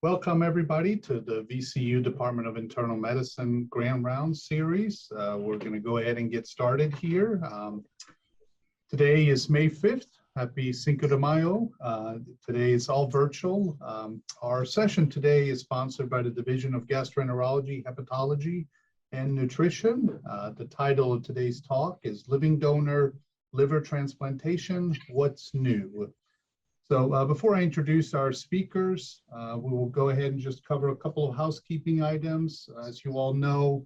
Welcome everybody to the VCU Department of Internal Medicine Grand Round series. We're going to go ahead and get started here. Today is May 5th. Happy Cinco de Mayo. Today is all virtual. Our session today is sponsored by the Division of Gastroenterology, Hepatology, and Nutrition. The title of today's talk is Living Donor Liver Transplantation, What's New? So before I introduce our speakers, we will go ahead and just cover a couple of housekeeping items. As you all know,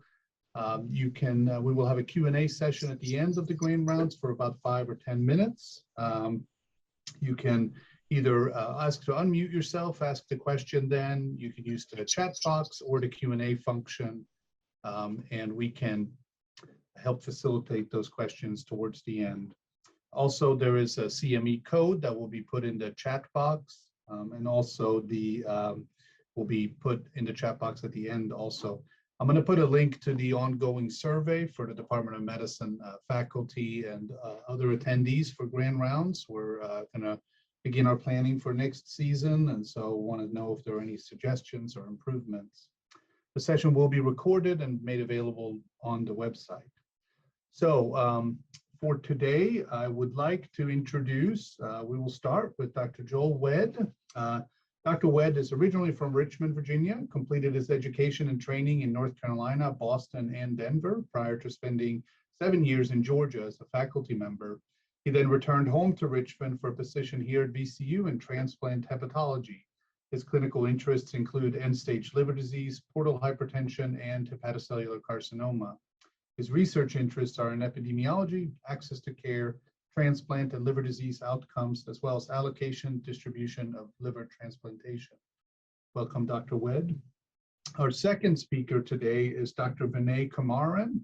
we will have a Q&A session at the end of the grand rounds for about 5 or 10 minutes. You can either ask to unmute yourself, ask the question then. You can use the chat box or the Q&A function, and we can help facilitate those questions towards the end. Also, there is a CME code that will be put in the chat box, and also will be put in the chat box at the end also. I'm going to put a link to the ongoing survey for the Department of Medicine faculty and other attendees for grand rounds. We're going to begin our planning for next season, and so want to know if there are any suggestions or improvements. The session will be recorded and made available on the website. So, for today, I would like to introduce, we will start with Dr. Joel Wedd. Dr. Wedd is originally from Richmond, Virginia, completed his education and training in North Carolina, Boston, and Denver prior to spending 7 years in Georgia as a faculty member. He then returned home to Richmond for a position here at VCU in transplant hepatology. His clinical interests include end-stage liver disease, portal hypertension, and hepatocellular carcinoma. His research interests are in epidemiology, access to care, transplant and liver disease outcomes, as well as allocation, distribution of liver transplantation. Welcome, Dr. Wedd. Our second speaker today is Dr. Vinay Kumaran.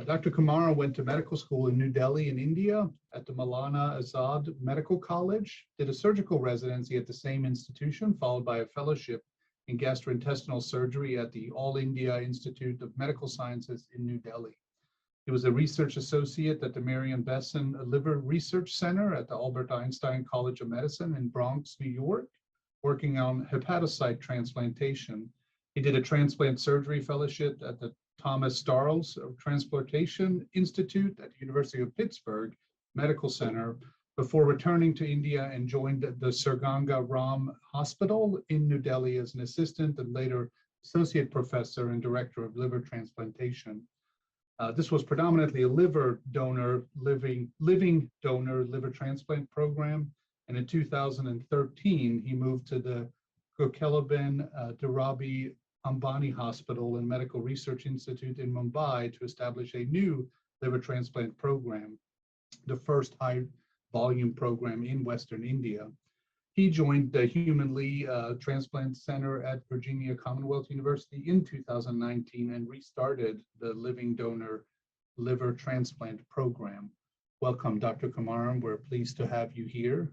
Dr. Kumaran went to medical school in New Delhi in India at the Maulana Azad Medical College, did a surgical residency at the same institution, followed by a fellowship in gastrointestinal surgery at the All India Institute of Medical Sciences in New Delhi. He was a research associate at the Marion Besson Liver Research Center at the Albert Einstein College of Medicine in Bronx, New York, working on hepatocyte transplantation. He did a transplant surgery fellowship at the Thomas Starles Transplantation Institute at the University of Pittsburgh Medical Center before returning to India and joined the Sir Ganga Ram Hospital in New Delhi as an assistant and later associate professor and director of liver transplantation. This was predominantly a living donor liver transplant program, and in 2013 he moved to the Gokhelaben Dhirubhai Ambani Hospital and Medical Research Institute in Mumbai to establish a new liver transplant program, the first high-volume program in Western India. He joined the Human Lee Transplant Center at Virginia Commonwealth University in 2019 and restarted the Living Donor Liver Transplant Program. Welcome, Dr. Kumaran. We're pleased to have you here.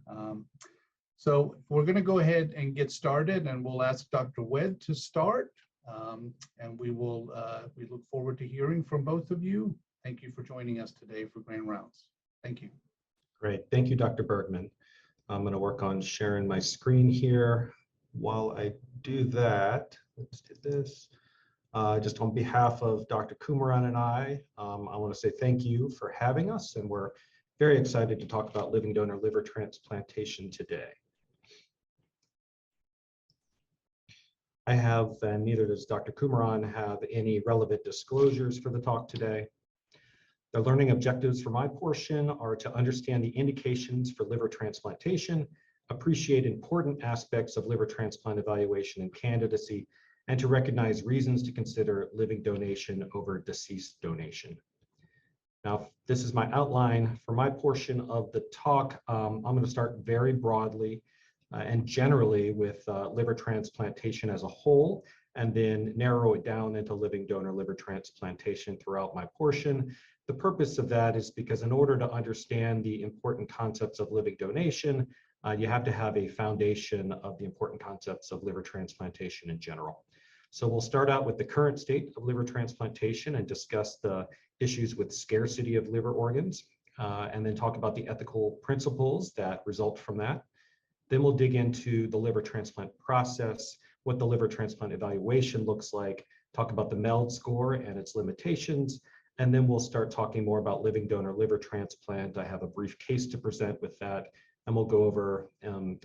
So we're going to go ahead and get started, and we'll ask Dr. Wedd to start. And we look forward to hearing from both of you. Thank you for joining us today for Grand Rounds. Thank you. Great. Thank you, Dr. Bergman. I'm going to work on sharing my screen here. While I do that, let's do this. Just on behalf of Dr. Kumaran and I want to say thank you for having us, and we're very excited to talk about living donor liver transplantation today. I have, and neither does Dr. Kumaran, have any relevant disclosures for the talk today. The learning objectives for my portion are to understand the indications for liver transplantation, appreciate important aspects of liver transplant evaluation and candidacy, and to recognize reasons to consider living donation over deceased donation. Now, this is my outline for my portion of the talk. I'm going to start very broadly and generally with liver transplantation as a whole, and then narrow it down into living donor liver transplantation throughout my portion. The purpose of that is because in order to understand the important concepts of living donation, you have to have a foundation of the important concepts of liver transplantation in general. So we'll start out with the current state of liver transplantation and discuss the issues with scarcity of liver organs, and then talk about the ethical principles that result from that. Then we'll dig into the liver transplant process, what the liver transplant evaluation looks like, talk about the Meld Score and its limitations, and then we'll start talking more about living donor liver transplant. I have a brief case to present with that, and we'll go over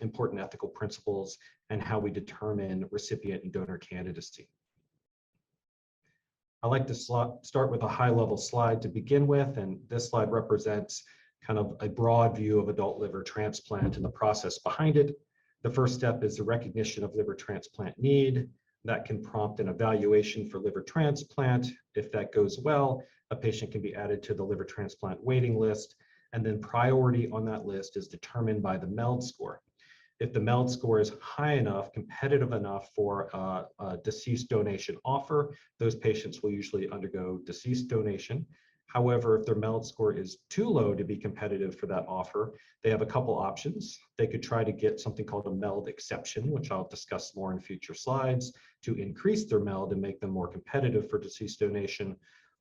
important ethical principles and how we determine recipient and donor candidacy. I like to start with a high-level slide to begin with, and this slide represents kind of a broad view of adult liver transplant and the process behind it. The first step is the recognition of liver transplant need. That can prompt an evaluation for liver transplant. If that goes well, a patient can be added to the liver transplant waiting list, and then priority on that list is determined by the Meld Score. If the Meld Score is high enough, competitive enough for a deceased donation offer, those patients will usually undergo deceased donation. However, if their Meld Score is too low to be competitive for that offer, they have a couple options. They could try to get something called a Meld Exception, which I'll discuss more in future slides, to increase their Meld and make them more competitive for deceased donation.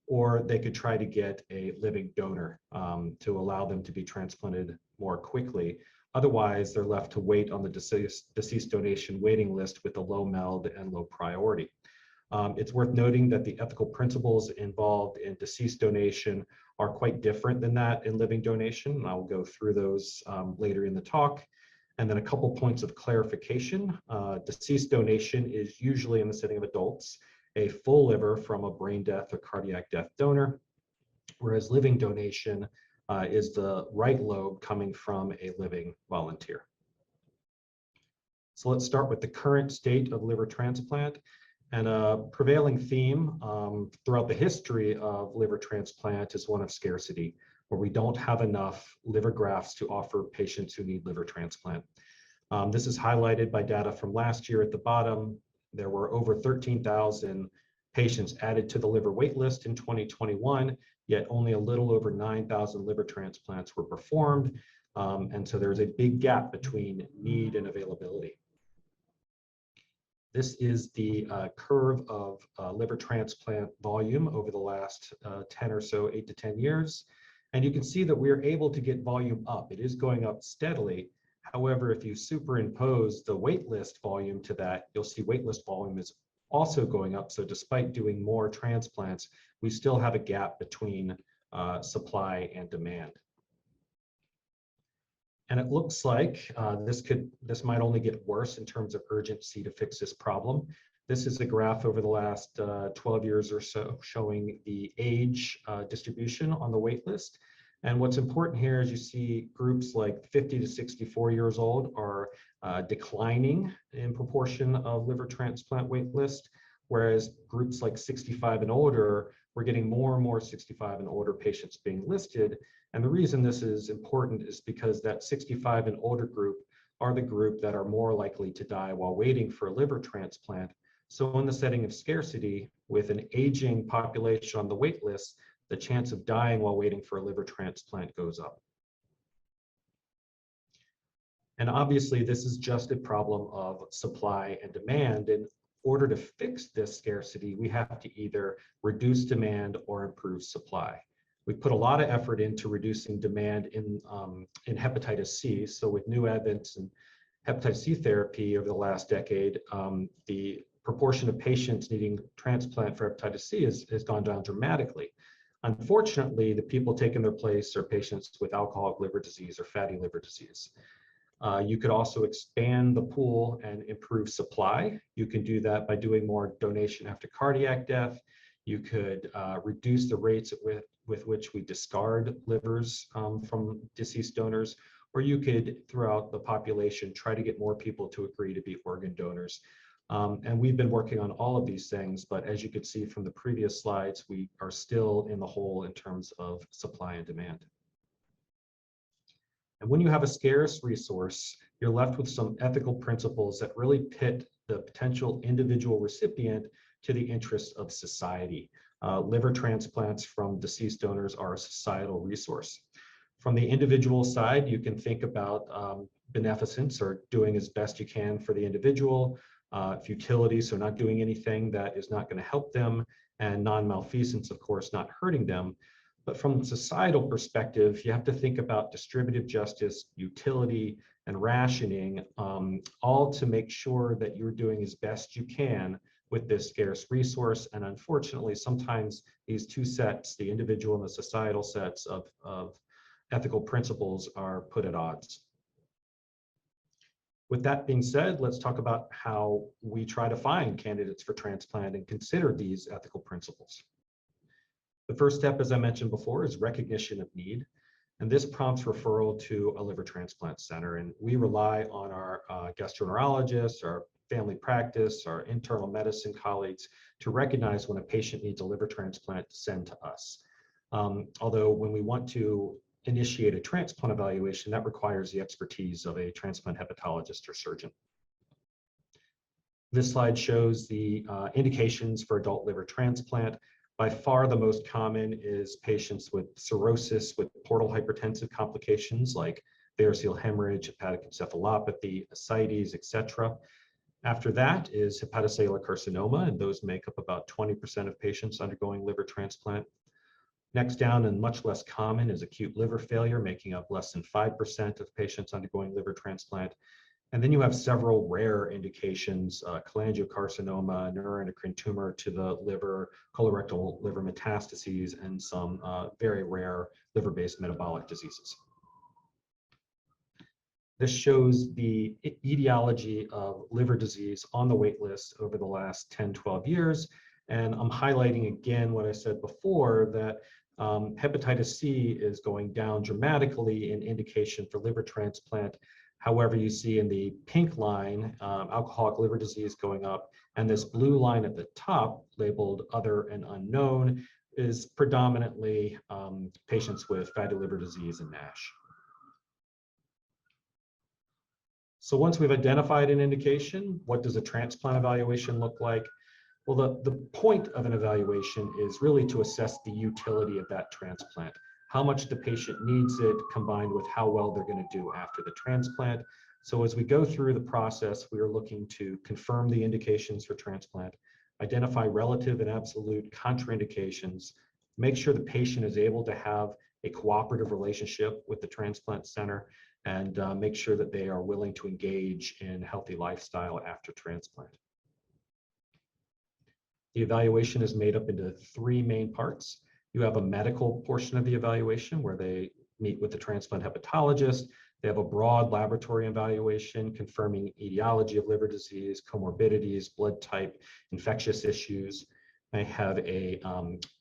Or they could try to get a living donor to allow them to be transplanted more quickly. Otherwise, they're left to wait on the deceased donation waiting list with a low Meld and low priority. It's worth noting that the ethical principles involved in deceased donation are quite different than that in living donation, and I'll go through those later in the talk. And then a couple points of clarification. Deceased donation is usually in the setting of adults, a full liver from a brain death or cardiac death donor, whereas living donation is the right lobe coming from a living volunteer. So let's start with the current state of liver transplant. And a prevailing theme throughout the history of liver transplant is one of scarcity, where we don't have enough liver grafts to offer patients who need liver transplant. This is highlighted by data from last year at the bottom. There were over 13,000 patients added to the liver wait list in 2021, yet only a little over 9,000 liver transplants were performed. And so there's a big gap between need and availability. This is the curve of liver transplant volume over the last 10 or so, 8 to 10 years. And you can see that we're able to get volume up. It is going up steadily. However, if you superimpose the waitlist volume to that, you'll see waitlist volume is also going up. So despite doing more transplants, we still have a gap between supply and demand. And it looks like this might only get worse in terms of urgency to fix this problem. This is a graph over the last 12 years or so showing the age distribution on the wait list. And what's important here is you see groups like 50 to 64 years old are declining in proportion of liver transplant wait list, whereas groups like 65 and older, we're getting more and more 65 and older patients being listed. And the reason this is important is because that 65 and older group are the group that are more likely to die while waiting for a liver transplant. So in the setting of scarcity, with an aging population on the wait list, the chance of dying while waiting for a liver transplant goes up. And obviously, this is just a problem of supply and demand. In order to fix this scarcity, we have to either reduce demand or improve supply. We put a lot of effort into reducing demand in hepatitis C. So with new advents in hepatitis C therapy over the last decade, the proportion of patients needing transplant for hepatitis C has gone down dramatically. Unfortunately, the people taking their place are patients with alcoholic liver disease or fatty liver disease. You could also expand the pool and improve supply. You can do that by doing more donation after cardiac death. You could reduce the rates with which we discard livers from deceased donors, or you could, throughout the population, try to get more people to agree to be organ donors. And we've been working on all of these things, but as you could see from the previous slides, we are still in the hole in terms of supply and demand. And when you have a scarce resource, you're left with some ethical principles that really pit the potential individual recipient to the interests of society. Liver transplants from deceased donors are a societal resource. From the individual side, you can think about beneficence, or doing as best you can for the individual, futility, so not doing anything that is not going to help them, and non-malfeasance, of course, not hurting them. But from a societal perspective, you have to think about distributive justice, utility, and rationing, all to make sure that you're doing as best you can with this scarce resource. And unfortunately, sometimes these two sets, the individual and the societal sets of ethical principles, are put at odds. With that being said, let's talk about how we try to find candidates for transplant and consider these ethical principles. The first step, as I mentioned before, is recognition of need. And this prompts referral to a liver transplant center. And we rely on our gastroenterologists, our family practice, our internal medicine colleagues to recognize when a patient needs a liver transplant to send to us. Although when we want to initiate a transplant evaluation, that requires the expertise of a transplant hepatologist or surgeon. This slide shows the indications for adult liver transplant. By far the most common is patients with cirrhosis with portal hypertensive complications like variceal hemorrhage, hepatic encephalopathy, ascites, etc. After that is hepatocellular carcinoma, and those make up about 20% of patients undergoing liver transplant. Next down, and much less common, is acute liver failure, making up less than 5% of patients undergoing liver transplant. And then you have several rare indications, cholangiocarcinoma, neuroendocrine tumor to the liver, colorectal liver metastases, and some very rare liver-based metabolic diseases. This shows the etiology of liver disease on the wait list over the last 10, 12 years. And I'm highlighting again what I said before, that hepatitis C is going down dramatically in indication for liver transplant. However, you see in the pink line, alcoholic liver disease going up, and this blue line at the top, labeled other and unknown, is predominantly patients with fatty liver disease and NASH. So once we've identified an indication, what does a transplant evaluation look like? Well, the point of an evaluation is really to assess the utility of that transplant, how much the patient needs it, combined with how well they're going to do after the transplant. So as we go through the process, we are looking to confirm the indications for transplant, identify relative and absolute contraindications, make sure the patient is able to have a cooperative relationship with the transplant center, and make sure that they are willing to engage in healthy lifestyle after transplant. The evaluation is made up into three main parts. You have a medical portion of the evaluation where they meet with the transplant hepatologist. They have a broad laboratory evaluation confirming etiology of liver disease, comorbidities, blood type, infectious issues. They have a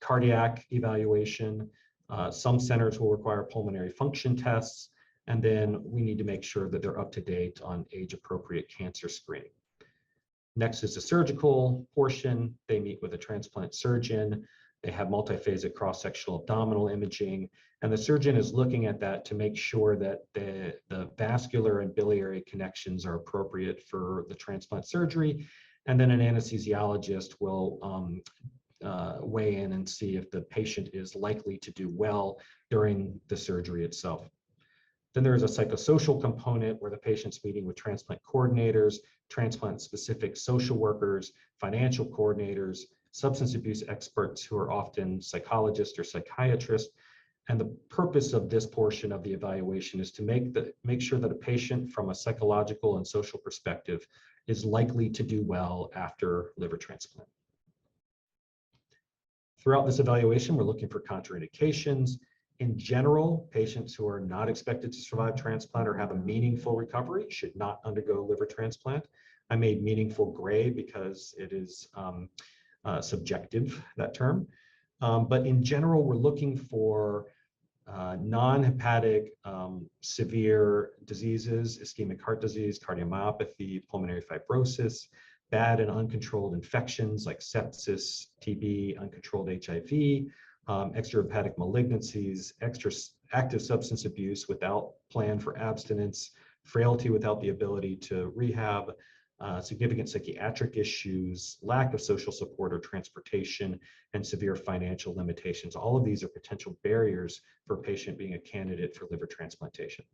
cardiac evaluation. Some centers will require pulmonary function tests. And then we need to make sure that they're up to date on age-appropriate cancer screening. Next is the surgical portion. They meet with a transplant surgeon. They have multiphasic cross-sectional abdominal imaging, and the surgeon is looking at that to make sure that the vascular and biliary connections are appropriate for the transplant surgery. And then an anesthesiologist will weigh in and see if the patient is likely to do well during the surgery itself. Then there is a psychosocial component where the patient's meeting with transplant coordinators, transplant-specific social workers, financial coordinators, substance abuse experts who are often psychologists or psychiatrists. And the purpose of this portion of the evaluation is to make sure that a patient from a psychological and social perspective is likely to do well after liver transplant. Throughout this evaluation, we're looking for contraindications. In general, patients who are not expected to survive transplant or have a meaningful recovery should not undergo liver transplant. I made meaningful gray because it is subjective, that term. But in general, we're looking for non-hepatic severe diseases, ischemic heart disease, cardiomyopathy, pulmonary fibrosis, bad and uncontrolled infections like sepsis, TB, uncontrolled HIV, extrahepatic malignancies, active substance abuse without plan for abstinence, frailty without the ability to rehab, significant psychiatric issues, lack of social support or transportation, and severe financial limitations. All of these are potential barriers for a patient being a candidate for liver transplantation.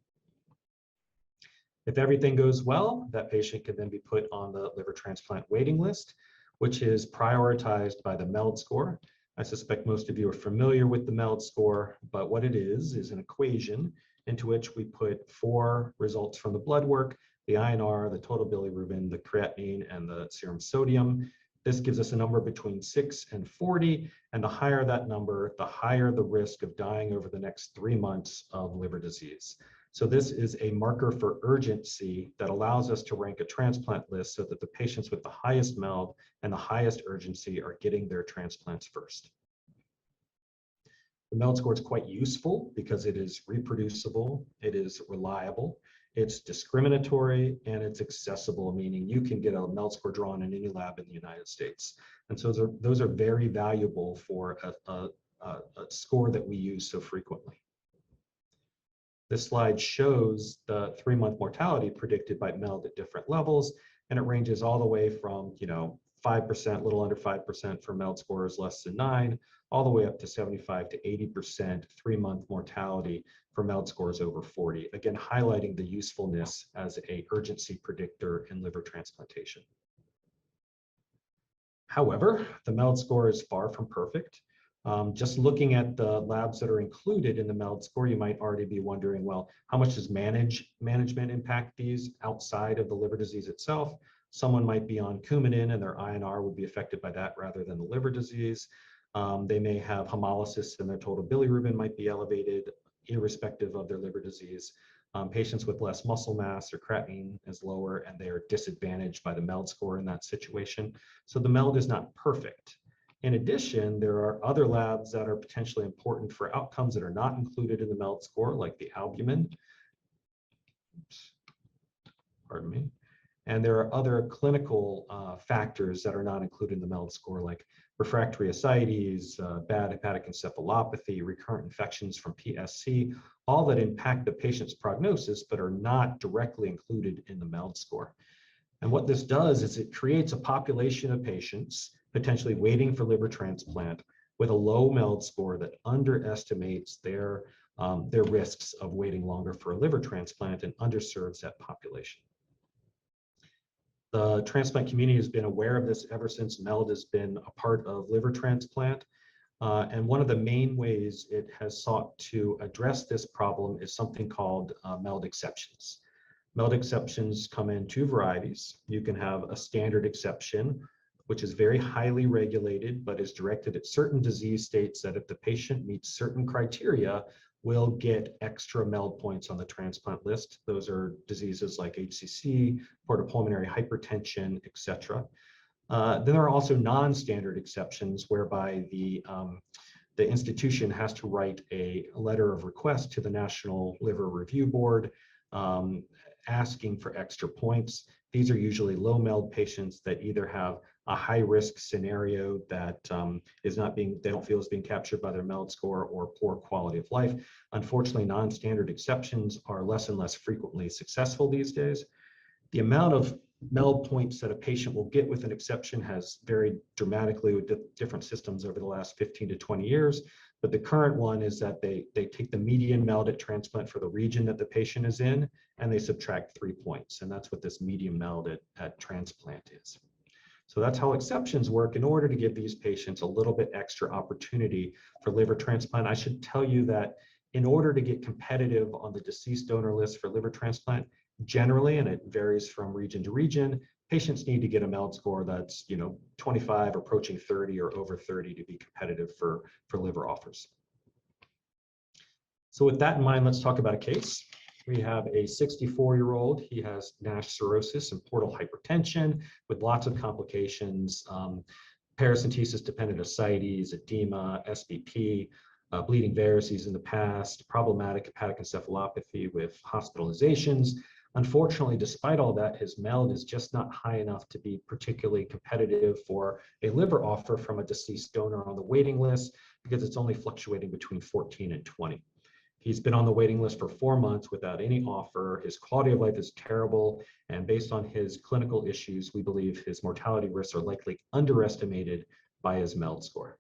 If everything goes well, that patient can then be put on the liver transplant waiting list, which is prioritized by the Meld Score. I suspect most of you are familiar with the Meld score, but what it is an equation into which we put 4 results from the blood work, the INR, the total bilirubin, the creatinine, and the serum sodium. This gives us a number between 6 and 40, and the higher that number, the higher the risk of dying over the next 3 months of liver disease. So this is a marker for urgency that allows us to rank a transplant list so that the patients with the highest MELD and the highest urgency are getting their transplants first. The Meld score is quite useful because it is reproducible, it is reliable, it's discriminatory, and it's accessible, meaning you can get a Meld score drawn in any lab in the United States. And so those are very valuable for a score that we use so frequently. This slide shows the 3-month mortality predicted by Meld at different levels, and it ranges all the way from 5%, little under 5% for Meld scores less than 9, all the way up to 75 to 80% 3-month mortality for Meld scores over 40, again highlighting the usefulness as an urgency predictor in liver transplantation. However, the Meld score is far from perfect. Just looking at the labs that are included in the Meld score, you might already be wondering, well, how much does management impact these outside of the liver disease itself? Someone might be on Coumadin and their INR would be affected by that rather than the liver disease. They may have hemolysis and their total bilirubin might be elevated irrespective of their liver disease. Patients with less muscle mass or creatinine is lower and they are disadvantaged by the Meld score in that situation. So the Meld is not perfect. In addition, there are other labs that are potentially important for outcomes that are not included in the Meld score, like the albumin. Pardon me. And there are other clinical factors that are not included in the Meld score, like refractory ascites, bad hepatic encephalopathy, recurrent infections from PSC, all that impact the patient's prognosis, but are not directly included in the Meld score. And what this does is it creates a population of patients potentially waiting for liver transplant with a low Meld score that underestimates their risks of waiting longer for a liver transplant and underserves that population. The transplant community has been aware of this ever since Meld has been a part of liver transplant. And one of the main ways it has sought to address this problem is something called Meld Exceptions. Meld Exceptions come in 2 varieties. You can have a standard exception, which is very highly regulated, but is directed at certain disease states that if the patient meets certain criteria, will get extra Meld points on the transplant list. Those are diseases like HCC, portopulmonary hypertension, etc. Then there are also non-standard exceptions whereby the institution has to write a letter of request to the National Liver Review Board asking for extra points. These are usually low Meld patients that either have a high risk scenario that they don't feel is being captured by their Meld score, or poor quality of life. Unfortunately, non-standard exceptions are less and less frequently successful these days. The amount of Meld points that a patient will get with an exception has varied dramatically with different systems over the last 15 to 20 years. But the current one is that they take the median Meld at transplant for the region that the patient is in, and they subtract 3 points. And that's what this median Meld at transplant is. So that's how exceptions work in order to give these patients a little bit extra opportunity for liver transplant. I should tell you that in order to get competitive on the deceased donor list for liver transplant, generally, and it varies from region to region, patients need to get a Meld score that's 25, approaching 30, or over 30 to be competitive for liver offers. So with that in mind, let's talk about a case. We have a 64-year-old. He has NASH cirrhosis and portal hypertension with lots of complications, paracentesis-dependent ascites, edema, SBP, bleeding varices in the past, problematic hepatic encephalopathy with hospitalizations. Unfortunately, despite all that, his Meld is just not high enough to be particularly competitive for a liver offer from a deceased donor on the waiting list, because it's only fluctuating between 14 and 20. He's been on the waiting list for 4 months without any offer. His quality of life is terrible. And based on his clinical issues, we believe his mortality risks are likely underestimated by his Meld score.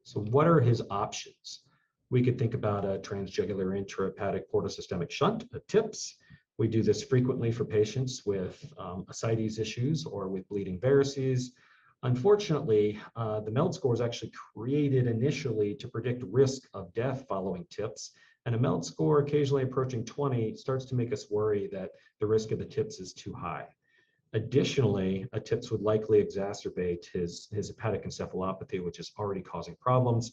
So what are his options? We could think about a transjugular intrahepatic portosystemic shunt, a TIPS. We do this frequently for patients with ascites issues or with bleeding varices. Unfortunately, the Meld score is actually created initially to predict risk of death following TIPS, and a Meld score occasionally approaching 20 starts to make us worry that the risk of the TIPS is too high. Additionally, a TIPS would likely exacerbate his hepatic encephalopathy, which is already causing problems.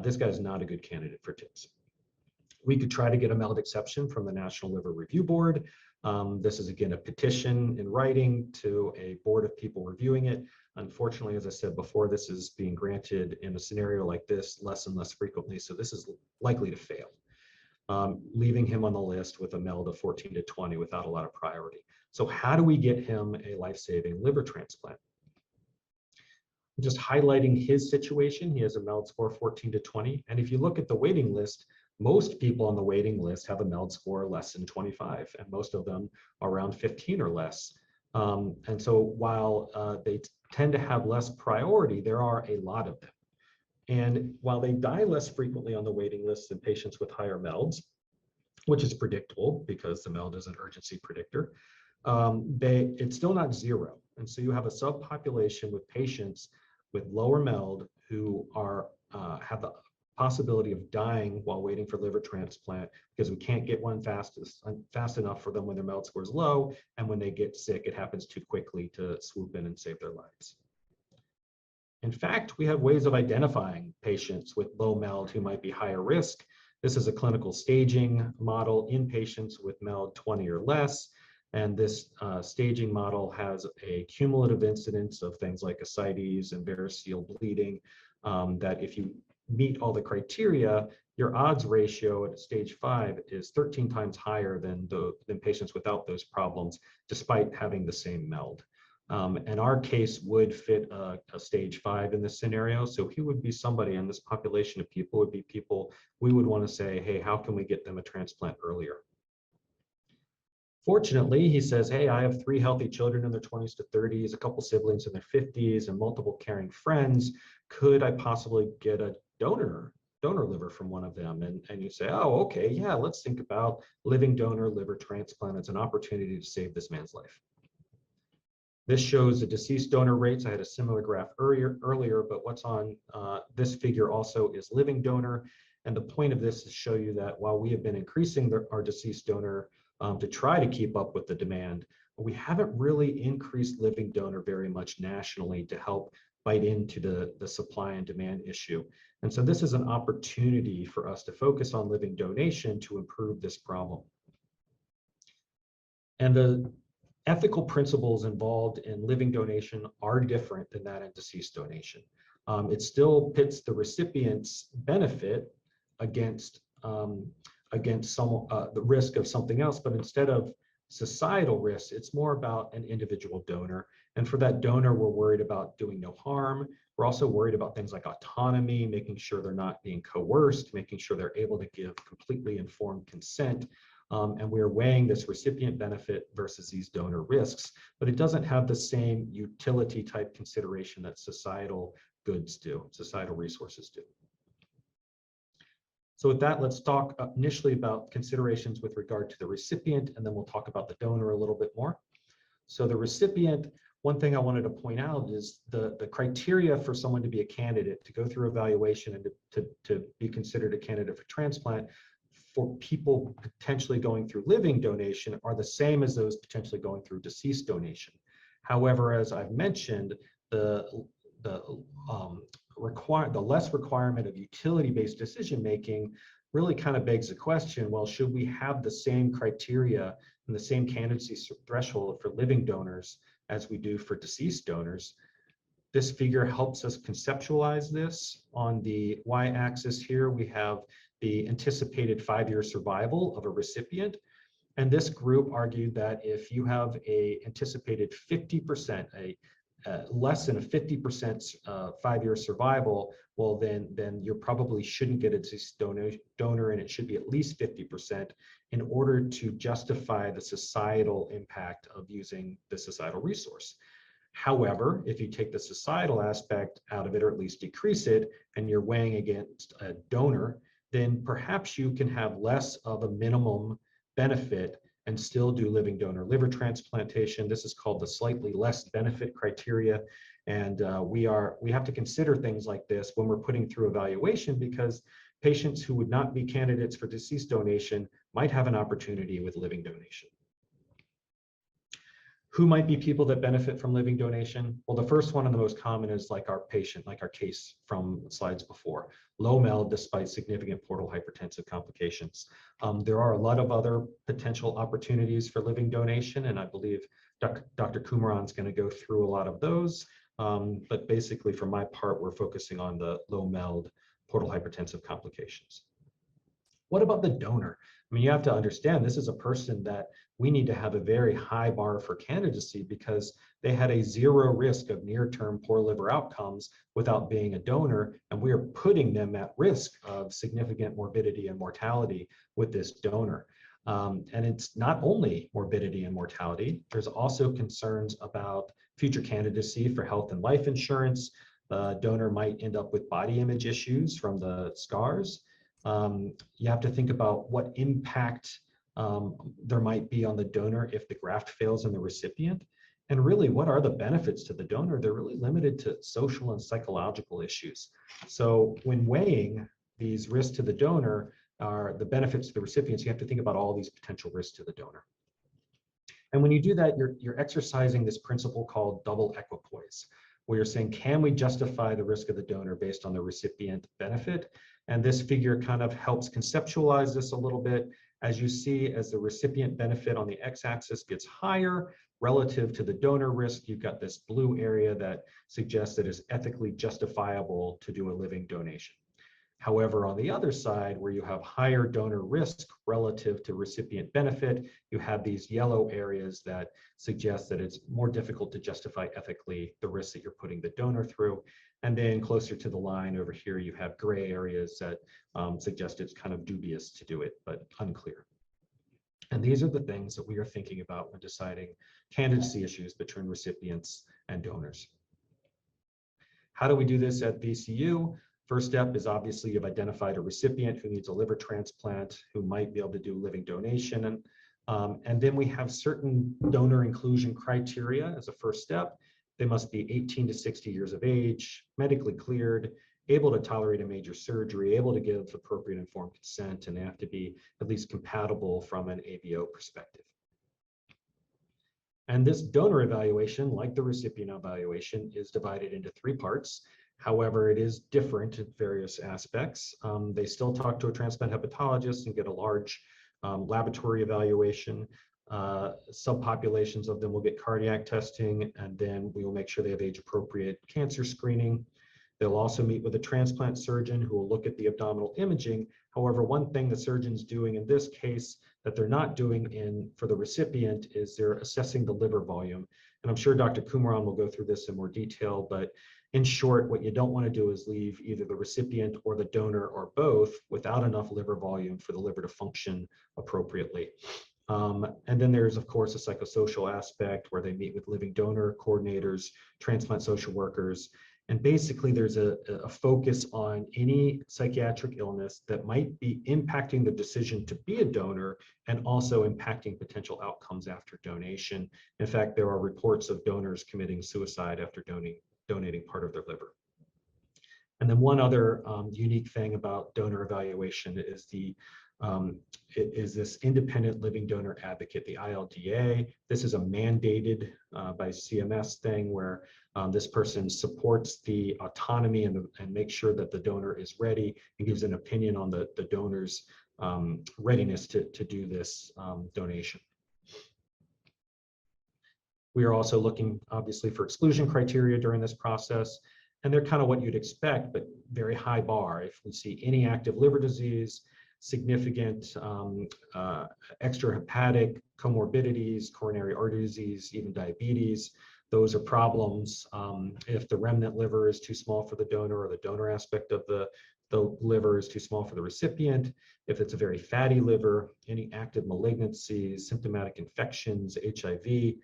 This guy is not a good candidate for TIPS. We could try to get a Meld exception from the National Liver Review Board. This is, again, a petition in writing to a board of people reviewing it. Unfortunately, as I said before, this is being granted in a scenario like this less and less frequently, so this is likely to fail, leaving him on the list with a Meld of 14 to 20 without a lot of priority. So how do we get him a life-saving liver transplant? Just highlighting his situation, he has a Meld score 14 to 20, and if you look at the waiting list, most people on the waiting list have a Meld score less than 25, and most of them are around 15 or less. And so while they tend to have less priority, there are a lot of them. And while they die less frequently on the waiting list than patients with higher Melds, which is predictable because the Meld is an urgency predictor, it's still not zero. And so you have a subpopulation with patients with lower Meld who have the possibility of dying while waiting for liver transplant because we can't get one fast enough for them when their Meld score is low, and when they get sick, it happens too quickly to swoop in and save their lives. In fact, we have ways of identifying patients with low Meld who might be higher risk. This is a clinical staging model in patients with Meld 20 or less, and this staging model has a cumulative incidence of things like ascites and variceal bleeding that if you meet all the criteria, your odds ratio at stage 5 is 13 times higher than patients without those problems, despite having the same Meld. And our case would fit a stage 5 in this scenario. So he would be somebody in this population of people would be people we would want to say, hey, how can we get them a transplant earlier? Fortunately, he says, hey, I have 3 healthy children in their 20s to 30s, a couple siblings in their 50s, and multiple caring friends. Could I possibly get a donor liver from one of them? And you say, oh, okay, yeah, let's think about living donor liver transplant as an opportunity to save this man's life. This shows the deceased donor rates. I had a similar graph earlier, but what's on this figure also is living donor. And the point of this is to show you that while we have been increasing our deceased donor to try to keep up with the demand, we haven't really increased living donor very much nationally to help bite into the supply and demand issue. And so this is an opportunity for us to focus on living donation to improve this problem. And the ethical principles involved in living donation are different than that in deceased donation. It still pits the recipient's benefit against the risk of something else, but instead of societal risks, it's more about an individual donor. And for that donor, we're worried about doing no harm. We're also worried about things like autonomy, making sure they're not being coerced, making sure they're able to give completely informed consent. And we're weighing this recipient benefit versus these donor risks, but it doesn't have the same utility type consideration that societal goods do, societal resources do. So with that, let's talk initially about considerations with regard to the recipient, and then we'll talk about the donor a little bit more. So the recipient, one thing I wanted to point out is the criteria for someone to be a candidate, to go through evaluation and to be considered a candidate for transplant for people potentially going through living donation are the same as those potentially going through deceased donation. However, as I've mentioned, the less requirement of utility-based decision-making really kind of begs the question, well, should we have the same criteria and the same candidacy threshold for living donors as we do for deceased donors? This figure helps us conceptualize this. On the y-axis here, we have the anticipated 5-year survival of a recipient. And this group argued that if you have a anticipated 50%, less than a 50% 5-year survival, well, then you probably shouldn't get a deceased donor, and it should be at least 50% in order to justify the societal impact of using the societal resource. However, if you take the societal aspect out of it, or at least decrease it, and you're weighing against a donor, then perhaps you can have less of a minimum benefit and still do living donor liver transplantation. This is called the slightly less benefit criteria. And we have to consider things like this when we're putting through evaluation, because patients who would not be candidates for deceased donation might have an opportunity with living donation. Who might be people that benefit from living donation? Well, the first one and the most common is like our patient, like our case from slides before. Low MELD despite significant portal hypertensive complications. There are a lot of other potential opportunities for living donation, and I believe Dr. Kumaran is going to go through a lot of those. But basically, for my part, we're focusing on the low MELD portal hypertensive complications. What about the donor? I mean, you have to understand this is a person that we need to have a very high bar for candidacy because they had a zero risk of near-term poor liver outcomes without being a donor, and we are putting them at risk of significant morbidity and mortality with this donor. And it's not only morbidity and mortality, there's also concerns about future candidacy for health and life insurance. The donor might end up with body image issues from the scars. You have to think about what impact there might be on the donor if the graft fails in the recipient. And really, what are the benefits to the donor? They're really limited to social and psychological issues. So when weighing these risks to the donor are the benefits to the recipients, you have to think about all these potential risks to the donor. And when you do that, you're exercising this principle called double equipoise, where you're saying, can we justify the risk of the donor based on the recipient benefit? And this figure kind of helps conceptualize this a little bit. As you see, as the recipient benefit on the x-axis gets higher relative to the donor risk, you've got this blue area that suggests that it's ethically justifiable to do a living donation. However, on the other side, where you have higher donor risk relative to recipient benefit, you have these yellow areas that suggest that it's more difficult to justify ethically the risk that you're putting the donor through. And then closer to the line over here, you have gray areas that suggest it's kind of dubious to do it, but unclear. And these are the things that we are thinking about when deciding candidacy issues between recipients and donors. How do we do this at VCU? First step is obviously you've identified a recipient who needs a liver transplant, who might be able to do living donation. And then we have certain donor inclusion criteria as a first step. They must be 18 to 60 years of age, medically cleared, able to tolerate a major surgery, able to give appropriate informed consent, and they have to be at least compatible from an ABO perspective. And this donor evaluation, like the recipient evaluation, is divided into three parts. However, it is different in various aspects. They still talk to a transplant hepatologist and get a large laboratory evaluation. Subpopulations of them will get cardiac testing, and then we will make sure they have age-appropriate cancer screening. They'll also meet with a transplant surgeon who will look at the abdominal imaging. However, one thing the surgeon's doing in this case that they're not doing for the recipient is they're assessing the liver volume. And I'm sure Dr. Kumaran will go through this in more detail, but in short, what you don't want to do is leave either the recipient or the donor or both without enough liver volume for the liver to function appropriately. And then there's, of course, a psychosocial aspect where they meet with living donor coordinators, transplant social workers, and basically there's a focus on any psychiatric illness that might be impacting the decision to be a donor and also impacting potential outcomes after donation. In fact, there are reports of donors committing suicide after donating part of their liver. And then one other unique thing about donor evaluation is this independent living donor advocate, the ILDA. This is a mandated by CMS thing where this person supports the autonomy and makes sure that the donor is ready and gives an opinion on the donor's readiness to do this donation. We are also looking, obviously, for exclusion criteria during this process, and they're kind of what you'd expect, but very high bar. If we see any active liver disease, significant extrahepatic comorbidities, coronary artery disease, even diabetes, those are problems. If the remnant liver is too small for the donor or the donor aspect of the liver is too small for the recipient, if it's a very fatty liver, any active malignancies, symptomatic infections, HIV,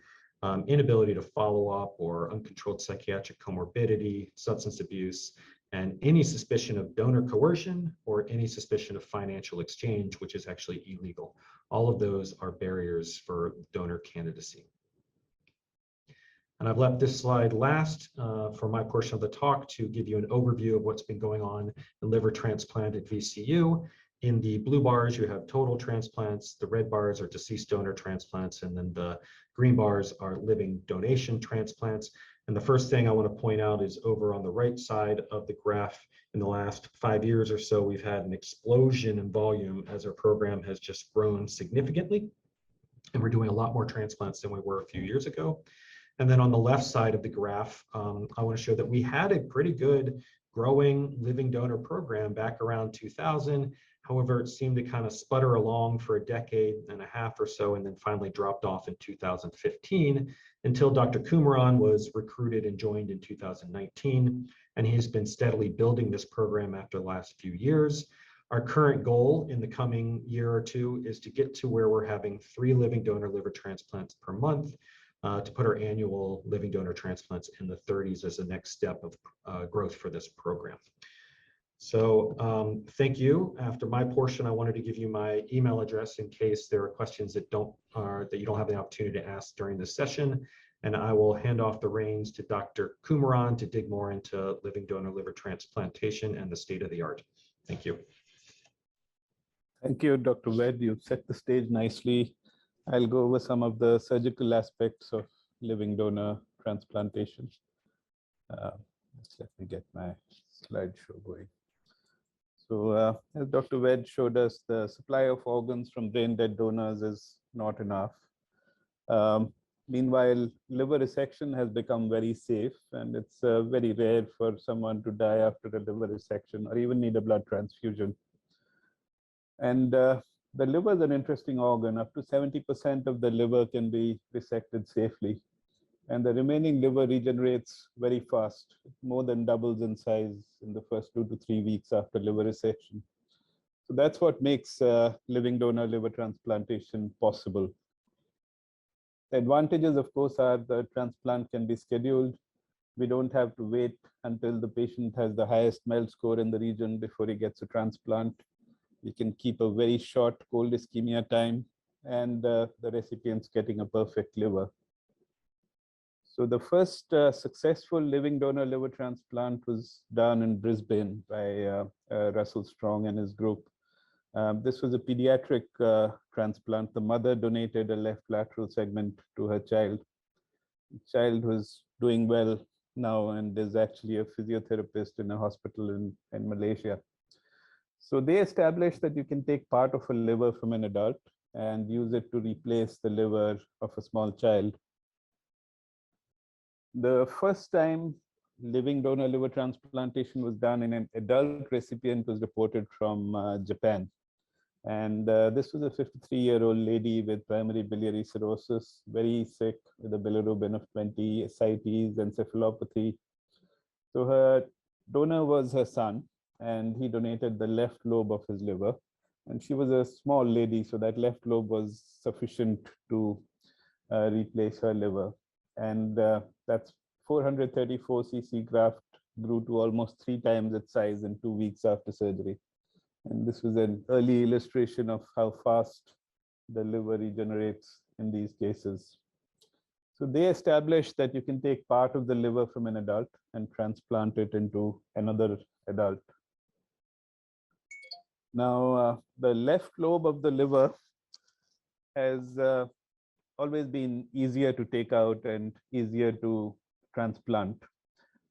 inability to follow up or uncontrolled psychiatric comorbidity, substance abuse, and any suspicion of donor coercion or any suspicion of financial exchange, which is actually illegal. All of those are barriers for donor candidacy. And I've left this slide last for my portion of the talk to give you an overview of what's been going on in liver transplant at VCU. In the blue bars, you have total transplants. The red bars are deceased donor transplants. And then the green bars are living donation transplants. And the first thing I want to point out is over on the right side of the graph, in the last 5 years or so, we've had an explosion in volume as our program has just grown significantly. And we're doing a lot more transplants than we were a few years ago. And then on the left side of the graph, I want to show that we had a pretty good growing living donor program back around 2000. However, it seemed to kind of sputter along for a decade and a half or so, and then finally dropped off in 2015 until Dr. Kumaran was recruited and joined in 2019. And he's been steadily building this program after the last few years. Our current goal in the coming year or two is to get to where we're having 3 living donor liver transplants per month, to put our annual living donor transplants in the 30s as the next step of growth for this program. So thank you. After my portion, I wanted to give you my email address in case there are questions that you don't have the opportunity to ask during this session. And I will hand off the reins to Dr. Kumaran to dig more into living donor liver transplantation and the state of the art. Thank you. Thank you, Dr. Wedd. You've set the stage nicely. I'll go over some of the surgical aspects of living donor transplantation. Let me get my slideshow going. So as Dr. Wedd showed us, the supply of organs from brain-dead donors is not enough. Meanwhile, liver resection has become very safe, and it's very rare for someone to die after a liver resection or even need a blood transfusion. And the liver is an interesting organ. Up to 70% of the liver can be resected safely. And the remaining liver regenerates very fast. It more than doubles in size in the first 2 to 3 weeks after liver resection. So that's what makes living donor liver transplantation possible. The advantages, of course, are the transplant can be scheduled. We don't have to wait until the patient has the highest Meld score in the region before he gets a transplant. We can keep a very short cold ischemia time, and the recipient's getting a perfect liver. So the first successful living donor liver transplant was done in Brisbane by Russell Strong and his group. This was a pediatric transplant. The mother donated a left lateral segment to her child. The child was doing well now and is actually a physiotherapist in a hospital in Malaysia. So they established that you can take part of a liver from an adult and use it to replace the liver of a small child. The first time living donor liver transplantation was done in an adult recipient was reported from Japan. And this was a 53-year-old lady with primary biliary cirrhosis, very sick with a bilirubin of 20, ascites, encephalopathy. So her donor was her son, and he donated the left lobe of his liver. And she was a small lady, so that left lobe was sufficient to replace her liver. And that's 434 cc graft grew to almost 3 times its size in 2 weeks after surgery. And this was an early illustration of how fast the liver regenerates in these cases. So they established that you can take part of the liver from an adult and transplant it into another adult. Now, the left lobe of the liver has always been easier to take out and easier to transplant.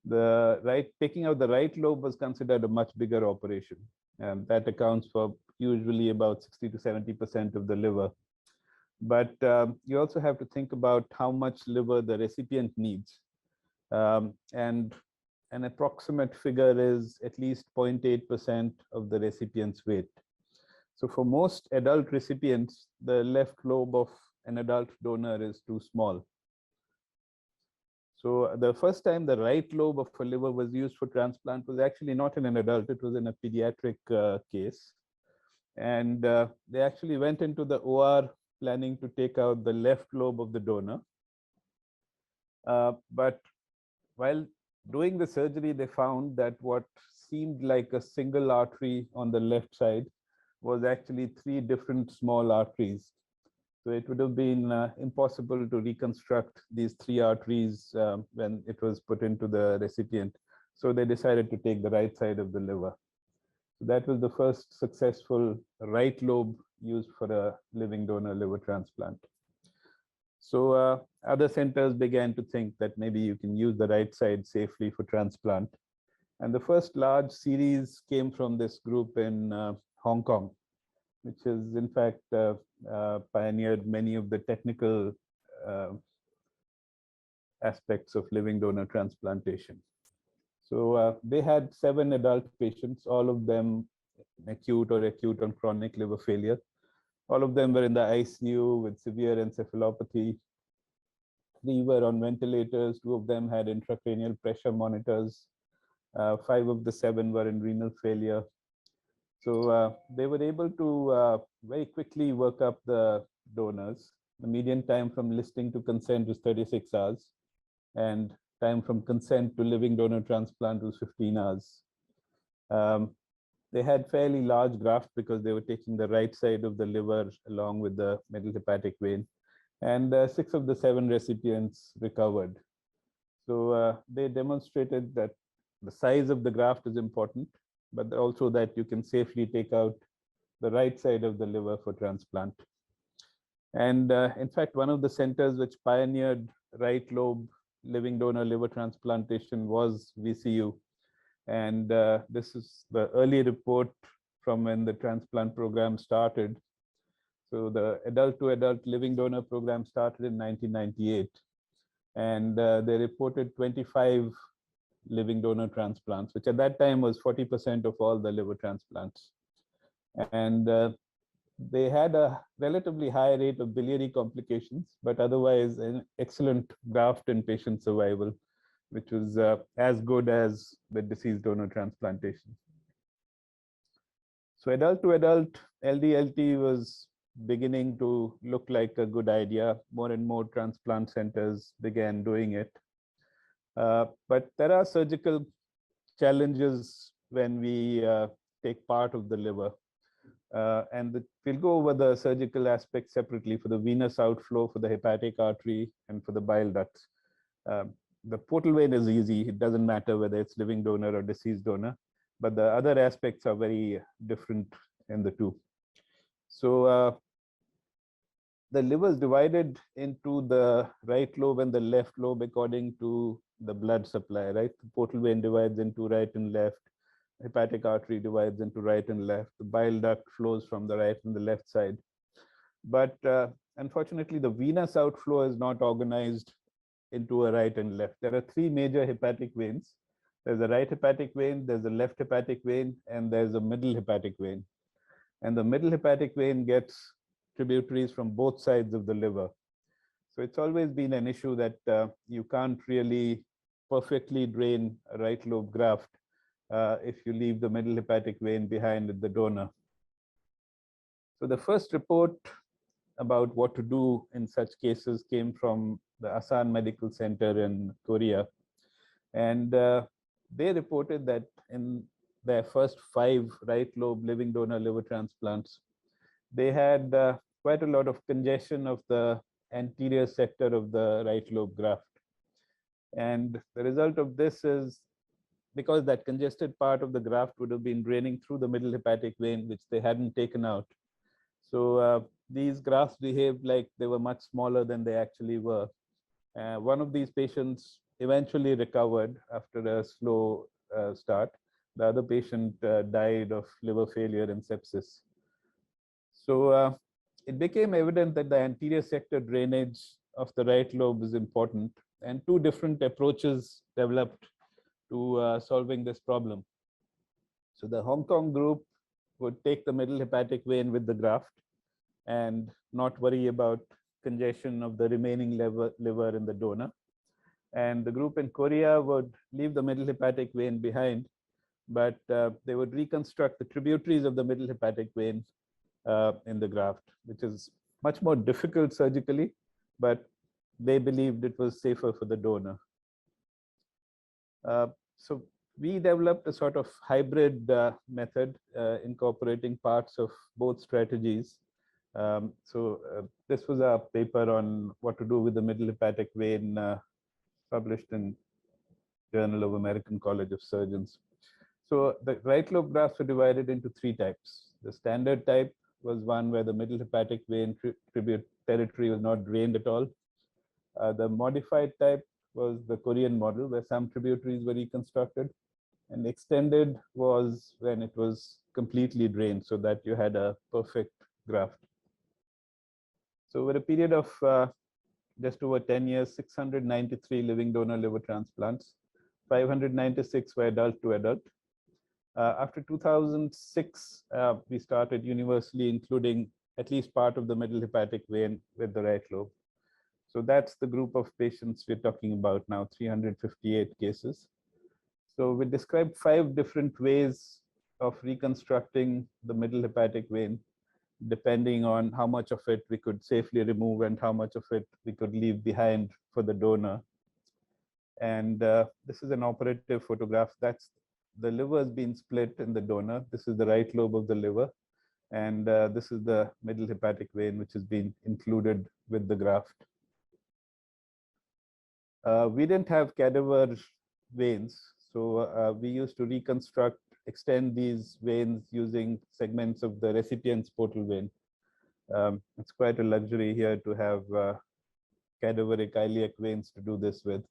Taking out the right lobe was considered a much bigger operation. That accounts for usually about 60 to 70% of the liver. But you also have to think about how much liver the recipient needs. And an approximate figure is at least 0.8% of the recipient's weight. So for most adult recipients, the left lobe of an adult donor is too small. So the first time the right lobe of a liver was used for transplant was actually not in an adult, it was in a pediatric case. And they actually went into the OR planning to take out the left lobe of the donor. But while doing the surgery, they found that what seemed like a single artery on the left side was actually 3 different small arteries. So it would have been impossible to reconstruct these three arteries when it was put into the recipient. So they decided to take the right side of the liver. So that was the first successful right lobe used for a living donor liver transplant. So other centers began to think that maybe you can use the right side safely for transplant. And the first large series came from this group in Hong Kong, which has in fact pioneered many of the technical aspects of living donor transplantation. So they had 7 adult patients, all of them acute or acute on chronic liver failure. All of them were in the ICU with severe encephalopathy. 3 were on ventilators, 2 of them had intracranial pressure monitors. 5 of the 7 were in renal failure. So they were able to very quickly work up the donors. The median time from listing to consent was 36 hours, and time from consent to living donor transplant was 15 hours. They had fairly large graft because they were taking the right side of the liver along with the middle hepatic vein, and 6 of the 7 recipients recovered. So they demonstrated that the size of the graft is important, but also that you can safely take out the right side of the liver for transplant. And in fact, one of the centers which pioneered right lobe living donor liver transplantation was VCU. And this is the early report from when the transplant program started. So the adult to adult living donor program started in 1998. And they reported 25 living donor transplants, which at that time was 40% of all the liver transplants. And they had a relatively high rate of biliary complications, but otherwise an excellent graft and patient survival, which was as good as the deceased donor transplantation. So adult to adult LDLT was beginning to look like a good idea. More and more transplant centers began doing it. But there are surgical challenges when we take part of the liver. We'll go over the surgical aspects separately for the venous outflow, for the hepatic artery, and for the bile ducts. The portal vein is easy. It doesn't matter whether it's living donor or deceased donor, but the other aspects are very different in the two. So the liver is divided into the right lobe and the left lobe according to the blood supply, right? The portal vein divides into right and left. Hepatic artery divides into right and left. The bile duct flows from the right and the left side. But unfortunately, the venous outflow is not organized into a right and left. There are 3 major hepatic veins. There's a right hepatic vein, there's a left hepatic vein, and there's a middle hepatic vein. And the middle hepatic vein gets tributaries from both sides of the liver. So it's always been an issue that you can't really perfectly drain a right lobe graft if you leave the middle hepatic vein behind at the donor. So the first report about what to do in such cases came from the Asan Medical Center in Korea. And they reported that in their first 5 right lobe living donor liver transplants, they had quite a lot of congestion of the anterior sector of the right lobe graft. And the result of this is, because that congested part of the graft would have been draining through the middle hepatic vein, which they hadn't taken out. So these grafts behaved like they were much smaller than they actually were. One of these patients eventually recovered after a slow start. The other patient died of liver failure and sepsis. So it became evident that the anterior sector drainage of the right lobe is important, and 2 different approaches developed to solving this problem. So the Hong Kong group would take the middle hepatic vein with the graft and not worry about congestion of the remaining liver in the donor. And the group in Korea would leave the middle hepatic vein behind, but they would reconstruct the tributaries of the middle hepatic vein in the graft, which is much more difficult surgically, but they believed it was safer for the donor. So we developed a sort of hybrid method incorporating parts of both strategies. This was a paper on what to do with the middle hepatic vein, published in Journal of American College of Surgeons. So the right lobe grafts were divided into three types. The standard type was one where the middle hepatic vein tribute territory was not drained at all. The modified type was the Korean model, where some tributaries were reconstructed. And extended was when it was completely drained, so that you had a perfect graft. So over a period of just over 10 years, 693 living donor liver transplants, 596 were adult to adult. After 2006, we started universally including at least part of the middle hepatic vein with the right lobe. So that's the group of patients we're talking about now, 358 cases. So we described 5 different ways of reconstructing the middle hepatic vein, depending on how much of it we could safely remove and how much of it we could leave behind for the donor. And this is an operative photograph. That's the liver has been split in the donor. This is the right lobe of the liver. And this is the middle hepatic vein, which has been included with the graft. We didn't have cadaver veins. So we used to reconstruct, extend these veins using segments of the recipient's portal vein. It's quite a luxury here to have cadaveric iliac veins to do this with.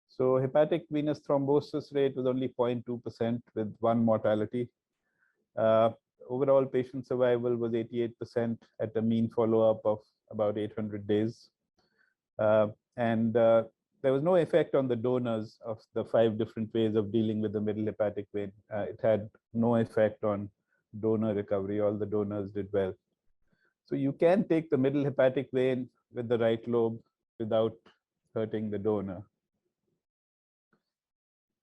So hepatic venous thrombosis rate was only 0.2% with 1 mortality. Overall patient survival was 88% at a mean follow-up of about 800 days. There was no effect on the donors of the 5 different ways of dealing with the middle hepatic vein. It had no effect on donor recovery. All the donors did well. So you can take the middle hepatic vein with the right lobe without hurting the donor.